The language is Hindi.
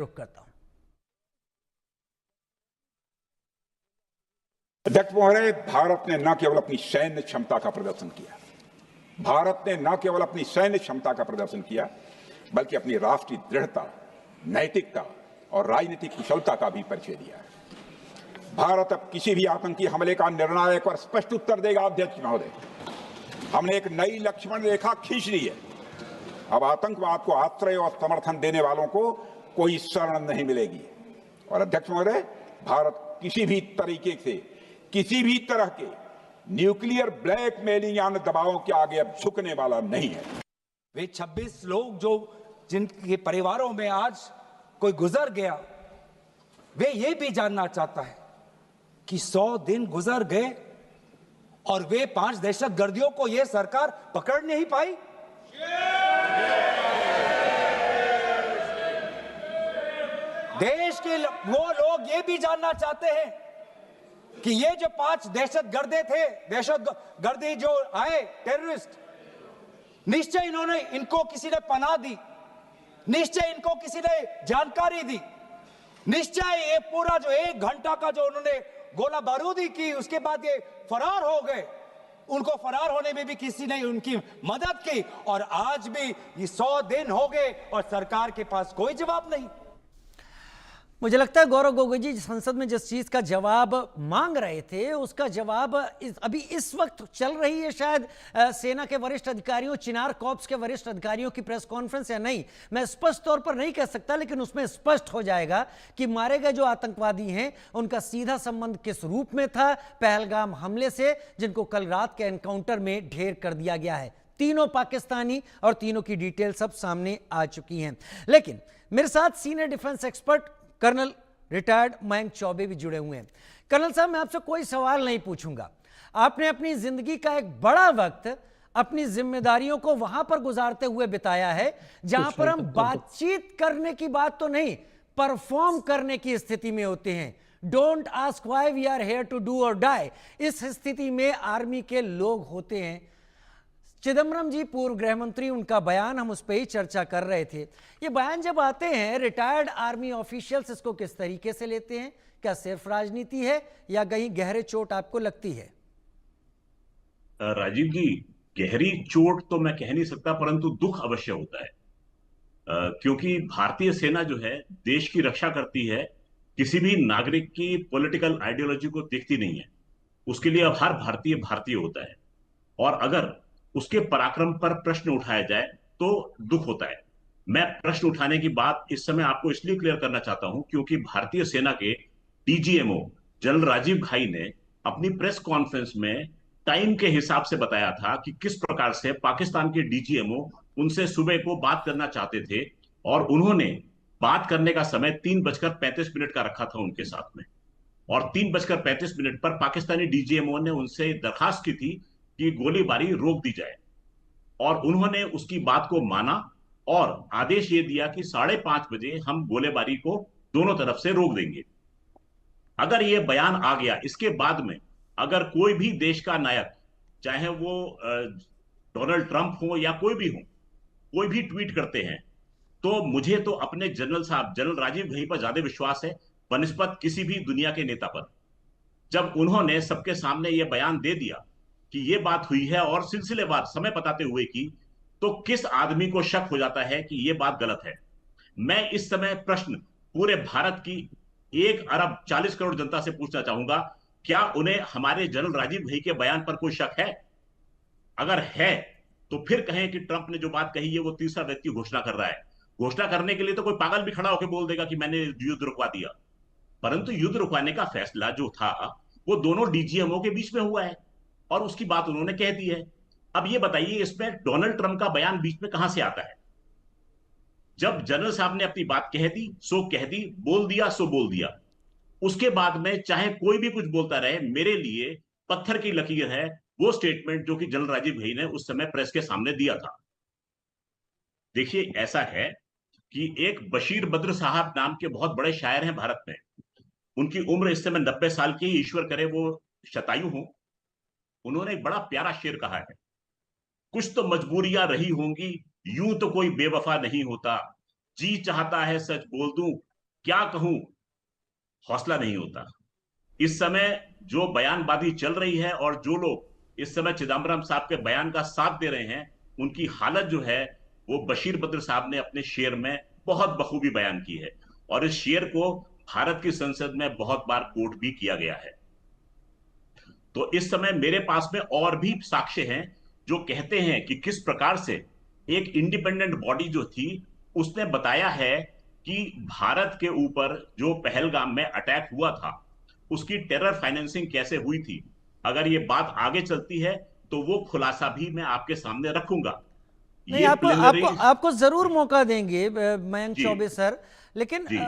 रुक करता हूं। अध्यक्ष महोदय, भारत ने न केवल अपनी सैन्य क्षमता का प्रदर्शन किया, भारत ने न केवल अपनी सैन्य क्षमता का प्रदर्शन किया, बल्कि अपनी राष्ट्रीय दृढ़ता, नैतिकता और राजनीतिक कुशलता का भी परिचय दिया है। भारत अब किसी भी आतंकी हमले का निर्णायक और स्पष्ट उत्तर देगा। अध्यक्ष महोदय, हमने एक नई लक्ष्मण रेखा खींच ली है। अब आतंकवाद को आश्रय और समर्थन देने वालों को कोई शरण नहीं मिलेगी। और अध्यक्ष महोदय, भारत किसी भी तरीके से, किसी भी तरह के न्यूक्लियर ब्लैकमेलिंग या दबावों के आगे अब झुकने वाला नहीं है। वे 26 लोग जो जिनके परिवारों में आज कोई गुजर गया, वे ये भी जानना चाहता है कि 100 दिन गुजर गए और वे 5 दहशतगर्दियों को यह सरकार पकड़ नहीं पाई। देश के वो लोग ये भी जानना चाहते हैं कि ये जो 5 दहशतगर्दे थे, दहशतगर्दी जो आए टेररिस्ट, निश्चय इनको किसी ने पनाह दी, निश्चय इनको किसी ने जानकारी दी, निश्चय ये पूरा जो 1 घंटा का जो उन्होंने गोला बारूदी की, उसके बाद ये फरार हो गए। उनको फरार होने में भी किसी ने उनकी मदद की और आज भी ये 100 दिन हो गए और सरकार के पास कोई जवाब नहीं। मुझे लगता है गौरव गोगोई जी संसद में जिस चीज का जवाब मांग रहे थे उसका जवाब अभी इस वक्त चल रही है शायद सेना के वरिष्ठ अधिकारियों, चिनार कॉर्प्स के वरिष्ठ अधिकारियों की प्रेस कॉन्फ्रेंस या नहीं, मैं स्पष्ट तौर पर नहीं कह सकता, लेकिन उसमें स्पष्ट हो जाएगा कि मारे गए जो आतंकवादी हैं उनका सीधा संबंध किस रूप में था पहलगाम हमले से, जिनको कल रात के एनकाउंटर में ढेर कर दिया गया है। तीनों पाकिस्तानी और तीनों की डिटेल सब सामने आ चुकी हैं। लेकिन मेरे साथ senior defence expert colonel retired Mayank Choubey भी जुड़े हुए हैं। कर्नल साहब, मैं आपसे कोई सवाल नहीं पूछूंगा, आपने अपनी जिंदगी का एक बड़ा वक्त अपनी जिम्मेदारियों को वहां पर गुजारते हुए बिताया है जहां पर हम बातचीत करने की बात तो नहीं, परफॉर्म करने की स्थिति में होते हैं। Don't ask why we are here to do or die, इस स्थिति में आर्मी के लोग होते हैं। चिदम्बरम जी पूर्व गृह मंत्री, उनका बयान, हम उस पर ही चर्चा कर रहे थे। ये बयान जब आते हैं रिटायर्ड आर्मी ऑफिशियल्स इसको किस तरीके से लेते हैं? क्या सिर्फ राजनीति है या कहीं गहरे चोट आपको लगती है? राजीव जी, गहरी चोट तो मैं कह नहीं सकता, परंतु दुख अवश्य होता है, क्योंकि भारतीय सेना जो है देश की रक्षा करती है, किसी भी नागरिक की पॉलिटिकल आइडियोलॉजी को देखती नहीं है। उसके लिए अब हर भारतीय भारतीय होता है और अगर उसके पराक्रम पर प्रश्न उठाया जाए तो दुख होता है। मैं प्रश्न उठाने की बात इस समय आपको इसलिए क्लियर करना चाहता हूं क्योंकि भारतीय सेना के डीजीएमओ जनरल राजीव घाई ने अपनी प्रेस कॉन्फ्रेंस में टाइम के हिसाब से बताया था कि किस प्रकार से पाकिस्तान के डीजीएमओ उनसे सुबह को बात करना चाहते थे और उन्होंने बात करने का समय 3:35 का रखा था उनके साथ में, और 3:35 पर पाकिस्तानी डीजीएमओ ने उनसे दरखास्त की थी कि गोलीबारी रोक दी जाए और उन्होंने उसकी बात को माना और आदेश ये दिया कि 5:30 बजे हम गोलीबारी को दोनों तरफ से रोक देंगे। अगर ये बयान आ गया, इसके बाद में अगर कोई भी देश का नायक, चाहे वो डोनाल्ड ट्रंप हो या कोई भी हो, कोई भी ट्वीट करते हैं, तो मुझे तो अपने जनरल साहब जनरल राजीव घाई पर ज्यादा विश्वास है बनिस्बत किसी भी दुनिया के नेता पर। जब उन्होंने सबके सामने यह बयान दे दिया कि ये बात हुई है और सिलसिलेवार समय बताते हुए की, तो किस आदमी को शक हो जाता है कि ये बात गलत है। मैं इस समय प्रश्न पूरे भारत की 1 अरब 40 करोड़ जनता से पूछना चाहूंगा, क्या उन्हें हमारे जनरल राजीव घाई के बयान पर कोई शक है? अगर है तो फिर कहें कि ट्रंप ने जो बात कही है वो तीसरा व्यक्ति घोषणा कर रहा है। घोषणा करने के लिए तो कोई पागल भी खड़ा होकर बोल देगा कि मैंने युद्ध रुकवा दिया, परंतु युद्ध रुकवाने का फैसला जो था वो दोनों डीजीएमओ के बीच में हुआ है और उसकी बात उन्होंने कह दी है। अब ये बताइए इसमें डोनाल्ड ट्रंप का बयान बीच में कहां से आता है? जब जनरल साहब ने अपनी बात कह दी सो कह दी, बोल दिया सो बोल दिया, उसके बाद में चाहे कोई भी कुछ बोलता रहे, मेरे लिए पत्थर की लकीर है वो स्टेटमेंट जो कि जनरल राजीव घाई ने उस समय प्रेस के सामने दिया था। देखिए, ऐसा है कि एक बशीर बद्र साहब नाम के बहुत बड़े शायर हैं भारत में, उनकी उम्र इस समय 90 साल की, ईश्वर करे वो शतायु हो। उन्होंने एक बड़ा प्यारा शेर कहा है, कुछ तो मजबूरियां रही होंगी, यूं तो कोई बेवफा नहीं होता, जी चाहता है सच बोल दूं, क्या कहूं, हौसला नहीं होता। इस समय जो बयानबाजी चल रही है और जो लोग इस समय चिदम्बरम साहब के बयान का साथ दे रहे हैं, उनकी हालत जो है वो बशीर बद्र साहब ने अपने शेर में बहुत बखूबी बयान की है, और इस शेर को भारत की संसद में बहुत बार कोट भी किया गया है। तो इस समय मेरे पास में और भी साक्ष्य हैं जो कहते हैं कि किस प्रकार से एक इंडिपेंडेंट बॉडी जो थी उसने बताया है कि भारत के ऊपर जो पहलगाम में अटैक हुआ था उसकी टेरर फाइनेंसिंग कैसे हुई थी। अगर ये बात आगे चलती है तो वो खुलासा भी मैं आपके सामने रखूंगा। नहीं, ये आपको आपको प्रिलिमिनरी आपको जरूर मौका देंगे मयंक जी चौबे सर, लेकिन जी